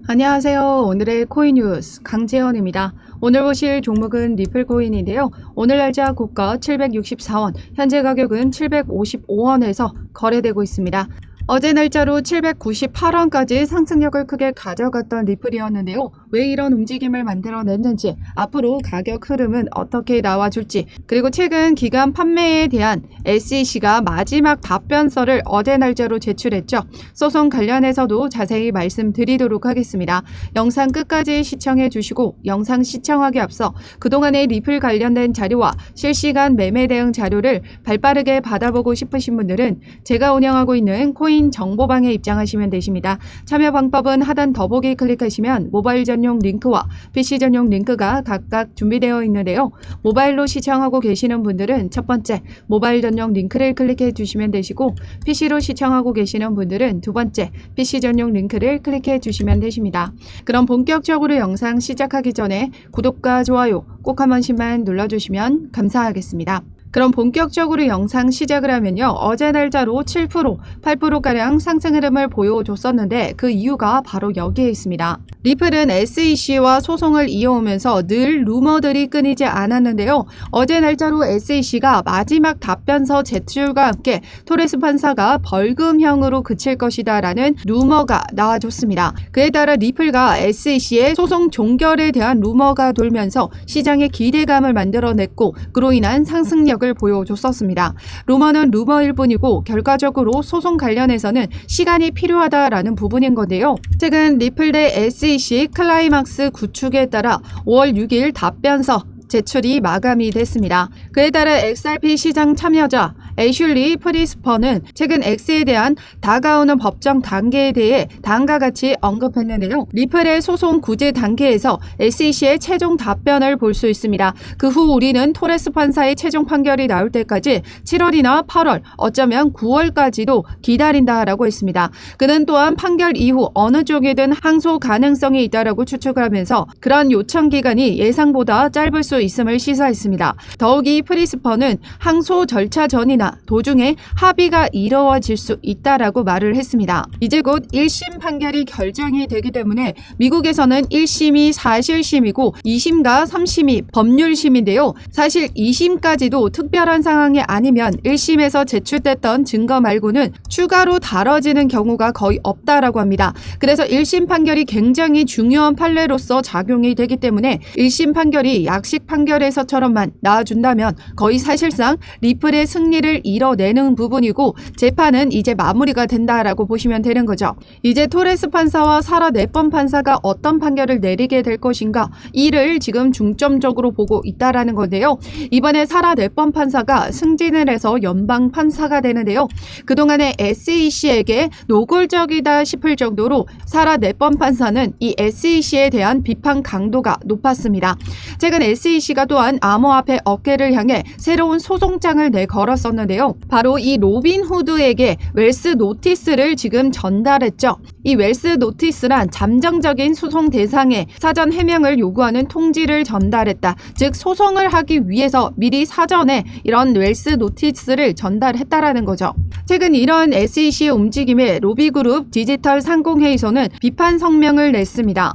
안녕하세요. 오늘의 코인 뉴스 강재현입니다. 오늘 보실 종목은 리플코인인데요. 오늘 날짜 고가 764원, 현재 가격은 755원에서 거래되고 있습니다. 어제 날짜로 798원까지 상승력을 크게 가져갔던 리플이었는데요. 왜 이런 움직임을 만들어냈는지, 앞으로 가격 흐름은 어떻게 나와줄지, 그리고 최근 기간 판매에 대한 SEC가 마지막 답변서를 어제 날짜로 제출했죠. 소송 관련해서도 자세히 말씀드리도록 하겠습니다. 영상 끝까지 시청해 주시고, 영상 시청하기 앞서 그동안의 리플 관련된 자료와 실시간 매매 대응 자료를 발빠르게 받아보고 싶으신 분들은 제가 운영하고 있는 코인 정보방에 입장하시면 되십니다. 참여 방법은 하단 더보기 클릭하시면 모바일 전용 링크와 PC 전용 링크가 각각 준비되어 있는데요. 모바일로 시청하고 계시는 분들은 첫 번째 모바일 전용 링크를 클릭해 주시면 되시고, PC로 시청하고 계시는 분들은 두 번째 PC 전용 링크를 클릭해 주시면 되십니다. 그럼 본격적으로 영상 시작하기 전에 구독과 좋아요 꼭 한 번씩만 눌러주시면 감사하겠습니다. 그럼 본격적으로 영상 시작을 하면요. 어제 날짜로 7%, 8%가량 상승 흐름을 보여줬었는데 그 이유가 바로 여기에 있습니다. 리플은 SEC와 소송을 이어오면서 늘 루머들이 끊이지 않았는데요. 어제 날짜로 SEC가 마지막 답변서 제출과 함께 토레스 판사가 벌금형으로 그칠 것이다 라는 루머가 나와줬습니다. 그에 따라 리플과 SEC의 소송 종결에 대한 루머가 돌면서 시장에 기대감을 만들어냈고, 그로 인한 상승력을 보여줬었습니다. 루머는 루머일 뿐이고 결과적으로 소송 관련해서는 시간이 필요하다라는 부분인 건데요. 최근 리플 대 SEC 클라이막스 구축에 따라 5월 6일 답변서 제출이 마감이 됐습니다. 그에 따라 XRP 시장 참여자 애슐리 프리스퍼는 최근 X에 대한 다가오는 법정 단계에 대해 다음과 같이 언급했는데요. 리플의 소송 구제 단계에서 SEC의 최종 답변을 볼 수 있습니다. 그 후 우리는 토레스 판사의 최종 판결이 나올 때까지 7월이나 8월, 어쩌면 9월까지도 기다린다라고 했습니다. 그는 또한 판결 이후 어느 쪽이든 항소 가능성이 있다라고 추측을 하면서 그런 요청 기간이 예상보다 짧을 수 있음을 시사했습니다. 더욱이 프리스퍼는 항소 절차 전이나 도중에 합의가 이루어질 수 있다라고 말을 했습니다. 이제 곧 1심 판결이 결정이 되기 때문에 미국에서는 1심이 사실심이고 2심과 3심이 법률심인데요. 사실 2심까지도 특별한 상황이 아니면 1심에서 제출됐던 증거 말고는 추가로 다뤄지는 경우가 거의 없다라고 합니다. 그래서 1심 판결이 굉장히 중요한 판례로서 작용이 되기 때문에 1심 판결이 약식 판결에서처럼만 나와준다면 거의 사실상 리플의 승리를 이뤄내는 부분이고, 재판은 이제 마무리가 된다라고 보시면 되는 거죠. 이제 토레스 판사와 사라 네번 판사가 어떤 판결을 내리게 될 것인가, 이를 지금 중점적으로 보고 있다라는 건데요. 이번에 사라 네번 판사가 승진을 해서 연방 판사가 되는데요. 그동안에 SEC에게 노골적이다 싶을 정도로 사라 네번 판사는 이 SEC에 대한 비판 강도가 높았습니다. 최근 SEC가 또한 암호화폐 업계를 향해 새로운 소송장을 내걸었었는데요. 바로 이 로빈후드에게 웰스 노티스를 지금 전달했죠. 이 웰스 노티스란 잠정적인 소송 대상에 사전 해명을 요구하는 통지를 전달했다. 즉 소송을 하기 위해서 미리 사전에 이런 웰스 노티스를 전달했다라는 거죠. 최근 이런 SEC의 움직임에 로비그룹 디지털 상공회의소는 비판 성명을 냈습니다.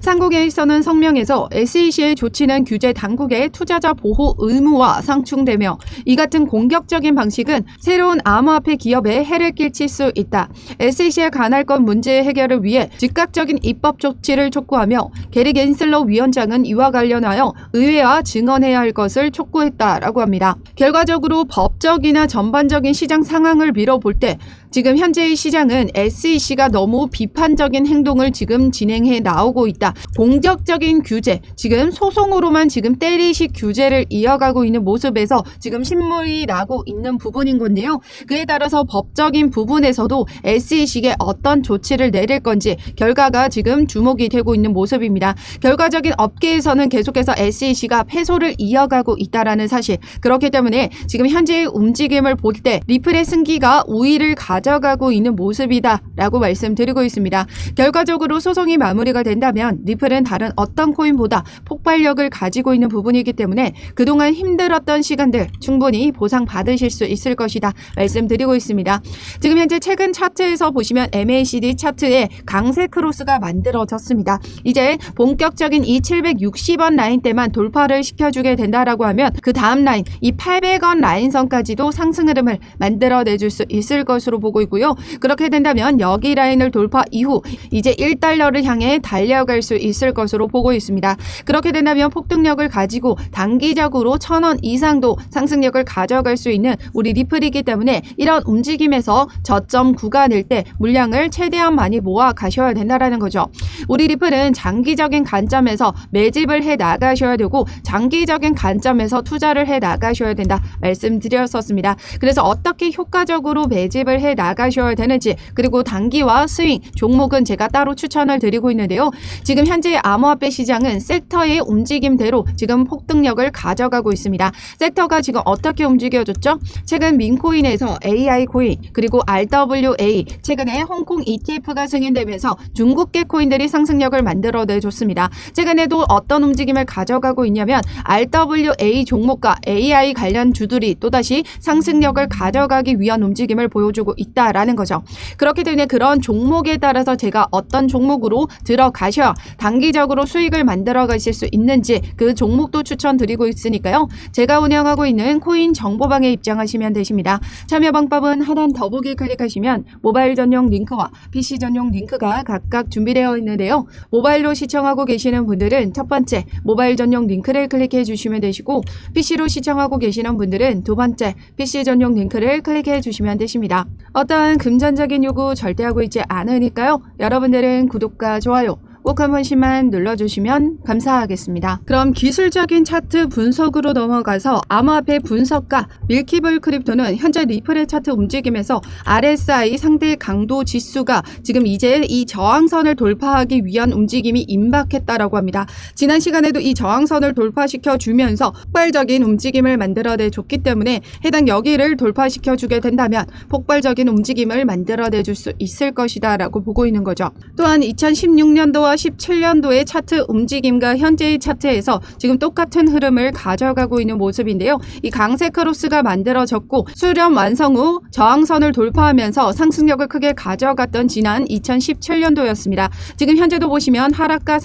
상공회의소는 성명에서 SEC의 조치는 규제 당국의 투자자 보호 의무와 상충되며 이 같은 공격적인 방식은 새로운 암호화폐 기업에 해를 끼칠 수 있다. SEC의 간할건 문제 해결을 위해 즉각적인 입법 조치를 촉구하며 게리 겐슬러 위원장은 이와 관련하여 의회와 증언해야 할 것을 촉구했다라고 합니다. 결과적으로 법적이나 전반적인 시장 상황을 밀어볼 때 지금 현재의 시장은 SEC가 너무 비판적인 행동을 지금 진행해 나오고 있다. 공격적인 규제, 지금 소송으로만 지금 때리식 규제를 이어가고 있는 모습에서 지금 신물이 나고 있는 부분인 건데요. 그에 따라서 법적인 부분에서도 SEC에 어떤 조치를 내릴 건지 결과가 지금 주목이 되고 있는 모습입니다. 결과적인 업계에서는 계속해서 SEC가 패소를 이어가고 있다라는 사실, 그렇기 때문에 지금 현재의 움직임을 볼 때 리플의 승기가 우위를 가지고 가져가고 있는 모습이다 라고 말씀드리고 있습니다. 결과적으로 소송이 마무리가 된다면 리플은 다른 어떤 코인보다 폭발력을 가지고 있는 부분이기 때문에 그동안 힘들었던 시간들 충분히 보상받으실 수 있을 것이다 말씀드리고 있습니다. 지금 현재 최근 차트에서 보시면 MACD 차트에 강세 크로스가 만들어졌습니다. 이제 본격적인 이 760원 라인대만 돌파를 시켜주게 된다라고 하면 그 다음 라인 이 800원 라인선까지도 상승 흐름을 만들어내줄 수 있을 것으로 보고 있고요. 그렇게 된다면 여기 라인을 돌파 이후 이제 1달러를 향해 달려갈 수 있을 것으로 보고 있습니다. 그렇게 된다면 폭등력을 가지고 단기적으로 1000원 이상도 상승력을 가져갈 수 있는 우리 리플이기 때문에 이런 움직임에서 저점 구간일 때 물량을 최대한 많이 모아 가셔야 된다라는 거죠. 우리 리플은 장기적인 관점에서 매집을 해 나가셔야 되고 장기적인 관점에서 투자를 해 나가셔야 된다 말씀드렸었습니다. 그래서 어떻게 효과적으로 매집을 해 나가셔야 되는지 그리고 단기와 스윙 종목은 제가 따로 추천을 드리고 있는데요. 지금 현재 암호화폐 시장은 섹터의 움직임대로 지금 폭등력을 가져가고 있습니다. 섹터가 지금 어떻게 움직여졌죠? 최근 민코인에서 AI 코인 그리고 RWA 최근에 홍콩 ETF가 승인되면서 중국계 코인들이 상승력을 만들어내줬습니다. 최근에도 어떤 움직임을 가져가고 있냐면 RWA 종목과 AI 관련 주들이 또다시 상승력을 가져가기 위한 움직임을 보여주고 있다라는 거죠. 그렇기 때문에 그런 종목에 따라서 제가 어떤 종목으로 들어가셔야 단기적으로 수익을 만들어 가실 수 있는지 그 종목도 추천드리고 있으니까요. 제가 운영하고 있는 코인 정보방에 입장하시면 되십니다. 참여 방법은 하단 더보기 클릭하시면 모바일 전용 링크와 PC 전용 링크가 각각 준비되어 있는데요. 모바일로 시청하고 계시는 분들은 첫 번째 모바일 전용 링크를 클릭해 주시면 되시고 PC로 시청하고 계시는 분들은 두 번째 PC 전용 링크를 클릭해 주시면 되십니다. 어떠한 금전적인 요구 절대 하고 있지 않으니까요. 여러분들은 구독과 좋아요 꼭 한 번씩만 눌러주시면 감사하겠습니다. 그럼 기술적인 차트 분석으로 넘어가서 암호화폐 분석가 밀키블 크립토는 현재 리플의 차트 움직임에서 RSI 상대 강도 지수가 지금 이제 이 저항선을 돌파하기 위한 움직임이 임박했다라고 합니다. 지난 시간에도 이 저항선을 돌파시켜 주면서 폭발적인 움직임을 만들어내 줬기 때문에 해당 여기를 돌파시켜 주게 된다면 폭발적인 움직임을 만들어내 줄 수 있을 것이다 라고 보고 있는 거죠. 또한 2016년도와 17년도의 차트 움직임과 현재의 차트에서 지금 똑같은 흐름을 가져가고 있는 모습인데요. 이 강세 크로스가 만들어졌고 수렴 완성 후 저항선을 돌파하면서 상승력을 크게 가져갔던 지난 2017년도였습니다. 지금 현재도 보시면 하락과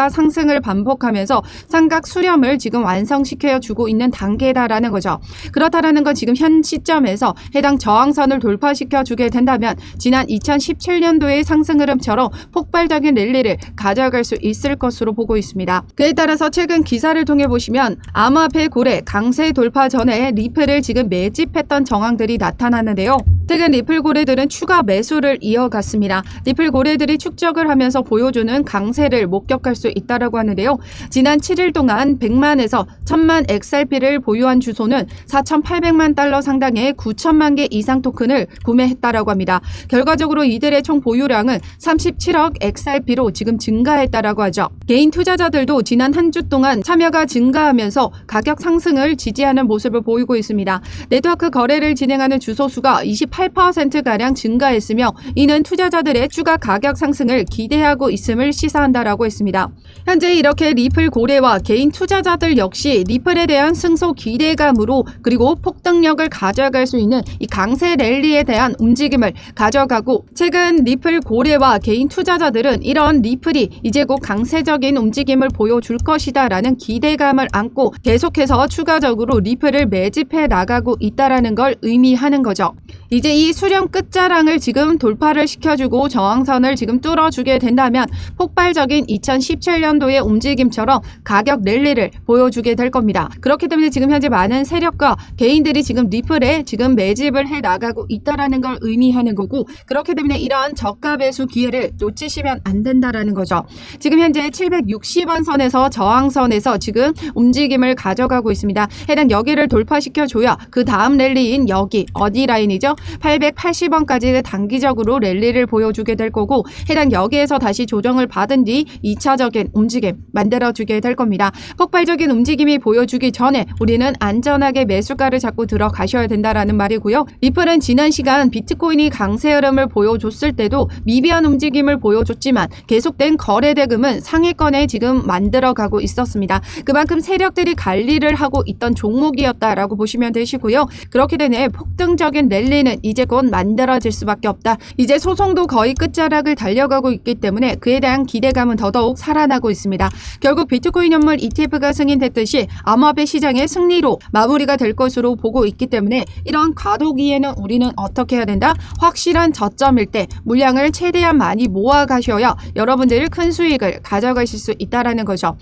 상승을 반복하면서 삼각 수렴을 지금 완성시켜 주고 있는 단계다라는 거죠. 그렇다라는 건 지금 현 시점에서 해당 저항선을 돌파시켜 주게 된다면 지난 2017년도의 상승 흐름처럼 폭발적인 랠리를 가져갈 수 있을 것으로 보고 있습니다. 그에 따라서 최근 기사를 통해 보시면 암호화폐 고래 강세 돌파 전에 리플을 지금 매집했던 정황들이 나타났는데요. 최근 리플 고래들은 추가 매수를 이어갔습니다. 리플 고래들이 축적을 하면서 보여주는 강세를 목격할 수 있다고 하는데요. 지난 7일 동안 100만에서 1000만 XRP를 보유한 주소는 4,800만 달러 상당의 9천만 개 이상 토큰을 구매했다고 합니다. 결과적으로 이들의 총 보유량은 37억 XRP로 지금 증가했다라고 하죠. 개인 투자자들도 지난 한 주 동안 참여가 증가하면서 가격 상승을 지지하는 모습을 보이고 있습니다. 네트워크 거래를 진행하는 주소 수가 28%가량 증가했으며 이는 투자자들의 추가 가격 상승을 기대하고 있음을 시사한다라고 했습니다. 현재 이렇게 리플 고래와 개인 투자자들 역시 리플에 대한 승소 기대감으로 그리고 폭등력을 가져갈 수 있는 이 강세 랠리에 대한 움직임을 가져가고 최근 리플 고래와 개인 투자자들은 이런 리플이 이제 곧 강세적인 움직임을 보여줄 것이다 라는 기대감을 안고 계속해서 추가적으로 리플을 매집해 나가고 있다라는 걸 의미하는 거죠. 이제 이 수렴 끝자락을 지금 돌파를 시켜주고 저항선을 지금 뚫어주게 된다면 폭발적인 2017년도의 움직임처럼 가격 랠리를 보여주게 될 겁니다. 그렇기 때문에 지금 현재 많은 세력과 개인들이 지금 리플에 지금 매집을 해 나가고 있다라는 걸 의미하는 거고 그렇기 때문에 이러한 저가 배수 기회를 놓치시면 안 된다라는 거죠. 지금 현재 760원 선에서 저항선에서 지금 움직임을 가져가고 있습니다. 해당 여기를 돌파시켜줘야 그 다음 랠리인 여기 어디 라인이죠? 880원까지 단기적으로 랠리를 보여주게 될 거고, 해당 여기에서 다시 조정을 받은 뒤 2차적인 움직임 만들어주게 될 겁니다. 폭발적인 움직임이 보여주기 전에 우리는 안전하게 매수가를 잡고 들어가셔야 된다라는 말이고요. 리플은 지난 시간 비트코인이 강세 흐름을 보여줬을 때도 미비한 움직임을 보여줬지만 계속된 거래 대금은 상위권에 지금 만들어가고 있었습니다. 그만큼 세력들이 관리를 하고 있던 종목이었다라고 보시면 되시고요. 그렇게 되네 폭등적인 랠리는 이제 곧 만들어질 수밖에 없다. 이제 소송도 거의 끝자락을 달려가고 있기 때문에 그에 대한 기대감은 더더욱 살아나고 있습니다. 결국 비트코인 현물 ETF가 승인됐듯이 암호화폐 시장의 승리로 마무리가 될 것으로 보고 있기 때문에 이런 과도기에는 우리는 어떻게 해야 된다? 확실한 저점일 때 물량을 최대한 많이 모아 가셔야 여러분들 큰 수익을 가져가실 수 있다라는 거죠.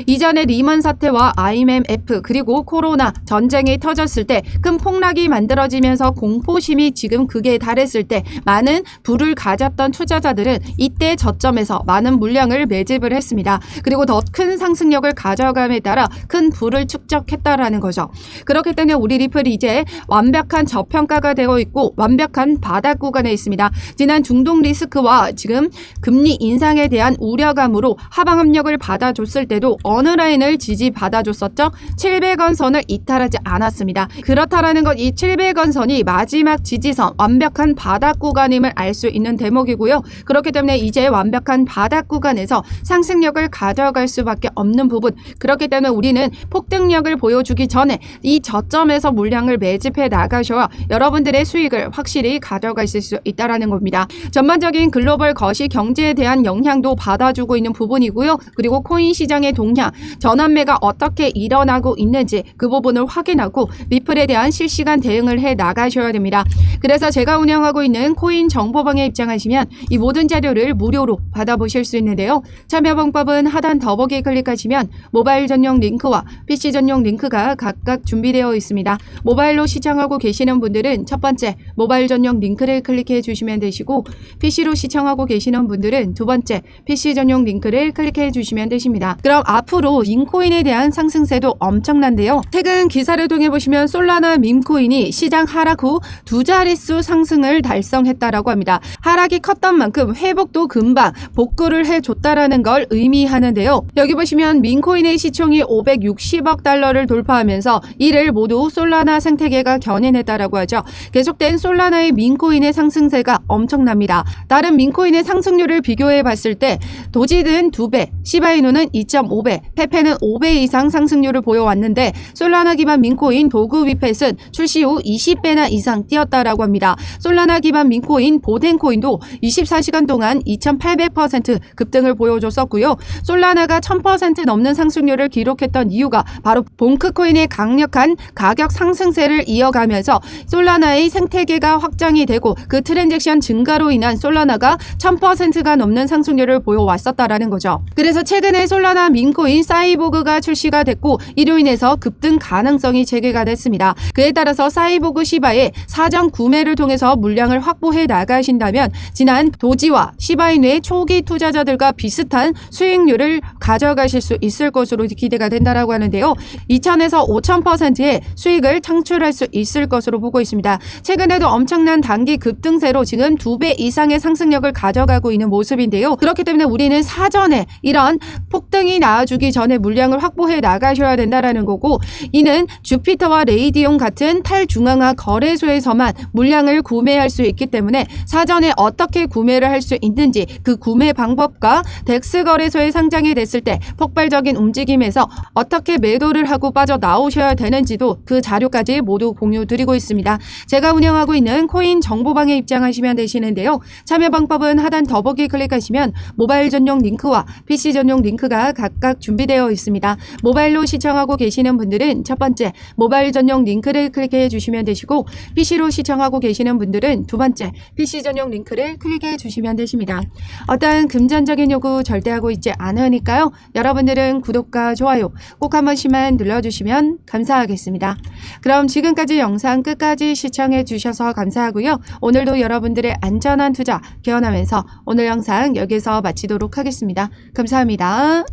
이전에 리먼 사태와 IMF 그리고 코로나 전쟁이 터졌을 때 큰 폭락이 만들어지면서 공포심이 지금 극에 달했을 때 많은 부를 가졌던 투자자들은 이때 저점에서 많은 물량을 매집을 했습니다. 그리고 더 큰 상승력을 가져감에 따라 큰 부를 축적했다라는 거죠. 그렇기 때문에 우리 리플이 이제 완벽한 저평가가 되고 있고 완벽한 바닥 구간에 있습니다. 지난 중동 리스크와 지금 금리 인상에 대한 우려감으로 하방 압력을 받아줬을 때도 어느 라인을 지지받아줬었죠? 700원 선을 이탈하지 않았습니다. 그렇다라는 것 이 700원 선이 마지막 지지선 완벽한 바닥 구간임을 알 수 있는 대목이고요. 그렇기 때문에 이제 완벽한 바닥 구간에서 상승력을 가져갈 수밖에 없는 부분, 그렇기 때문에 우리는 폭등력을 보여주기 전에 이 저점에서 물량을 매집해 나가셔야 여러분들의 수익을 확실히 가져가실 수 있다는 겁니다. 전반적인 글로벌 거시 경제에 대한 영향도 받아주고 있는 부분이고요. 그리고 코인 시장의 동향, 전환매가 어떻게 일어나고 있는지 그 부분을 확인하고 리플에 대한 실시간 대응을 해 나가셔야 됩니다. 그래서 제가 운영하고 있는 코인 정보방에 입장하시면 이 모든 자료를 무료로 받아보실 수 있는데요. 참여 방법은 하단 더보기 클릭하시면 모바일 전용 링크와 PC 전용 링크가 각각 준비되어 있습니다. 모바일로 시청하고 계시는 분들은 첫 번째 모바일 전용 링크를 클릭해 주시면 되시고, PC로 시청하고 계시는 분들은 두 번째 PC 전용 링크를 클릭해 주시면 되십니다. 그럼 앞으로 밈코인에 대한 상승세도 엄청난데요. 최근 기사를 통해 보시면 솔라나 밈코인이 시장 하락 후 두 자릿수 상승을 달성했다라고 합니다. 하락이 컸던 만큼 회복도 금방 복구를 해줬다라는 걸 의미하는데요. 여기 보시면 밈코인의 시총이 560억 달러를 돌파하면서 이를 모두 솔라나 생태계가 견인했다라고 하죠. 계속된 솔라나의 밈코인의 상승세가 엄청납니다. 다른 밈코인의 상승률을 비교해 봤을 때 도지는 2배, 시바이누는 2.5배, 페페는 5배 이상 상승률을 보여왔는데 솔라나 기반 밈코인 도구 위펫은 출시 후 20배나 이상 뛰었다라고 합니다. 솔라나 기반 밈코인 보덴코인도 24시간 동안 2800% 급등을 보여줬었고요. 솔라나가 1000% 넘는 상승률을 기록했던 이유가 바로 봉크코인의 강력한 가격 상승세를 이어가면서 솔라나의 생태계가 확장이 되고 그 트랜잭션 증가로 인한 솔라나가 1000%가 넘는 상승률을 보여왔었다라는 거죠. 그래서 최근에 솔라나 밈코인 사이보그가 출시가 됐고 이로 인해서 급등 가능성이 제기가 됐습니다. 그에 따라서 사이보그 시바의 사전 구매를 통해서 물량을 확보해 나가신다면 지난 도지와 시바이누의 초기 투자자들과 비슷한 수익률을 가져가실 수 있을 것으로 기대가 된다라고 하는데요. 2000에서 5000%의 수익을 창출할 수 있을 것으로 보고 있습니다. 최근에도 엄청난 단기 급등세로 지금 2배 이상의 상승력을 가져가고 있는 모습인데요. 그렇기 때문에 우리는 사전에 이런 폭등이 나와주기 전에 물량을 확보해 나가셔야 된다라는 거고, 이는 주피터와 레이디온 같은 탈중앙화 거래소에서만 물량을 구매할 수 있기 때문에 사전에 어떻게 구매를 할 수 있는지 그 구매 방법과 덱스 거래소에 상장이 됐을 때 폭발적인 움직임에서 어떻게 매도를 하고 빠져나오셔야 되는지도 그 자료까지 모두 공유 드리고 있습니다. 제가 운영하고 있는 코인 정보방에 입장하시면 되시는데요. 참여 방법은 하단 더보기 클릭하시면 모바일 전용 링크와 PC 전용 링크가 각각 준비되어 있습니다. 모바일로 시청하고 계시는 분들은 첫 번째 모바일 전용 링크를 클릭해 주시면 되시고, PC로 시청하고 계시는 분들은 두 번째 PC 전용 링크를 클릭해 주시면 되십니다. 어떠한 금전적인 요구 절대 하고 있지 않으니까요. 여러분들은 구독과 좋아요 꼭 한 번씩만 눌러주시면 감사하겠습니다. 그럼 지금까지 영상 끝까지 시청해 주셔서 감사하고요. 오늘도 여러분들의 안전한 투자 기원하면서 오늘 영상 여기서 마치도록 하겠습니다. 감사합니다.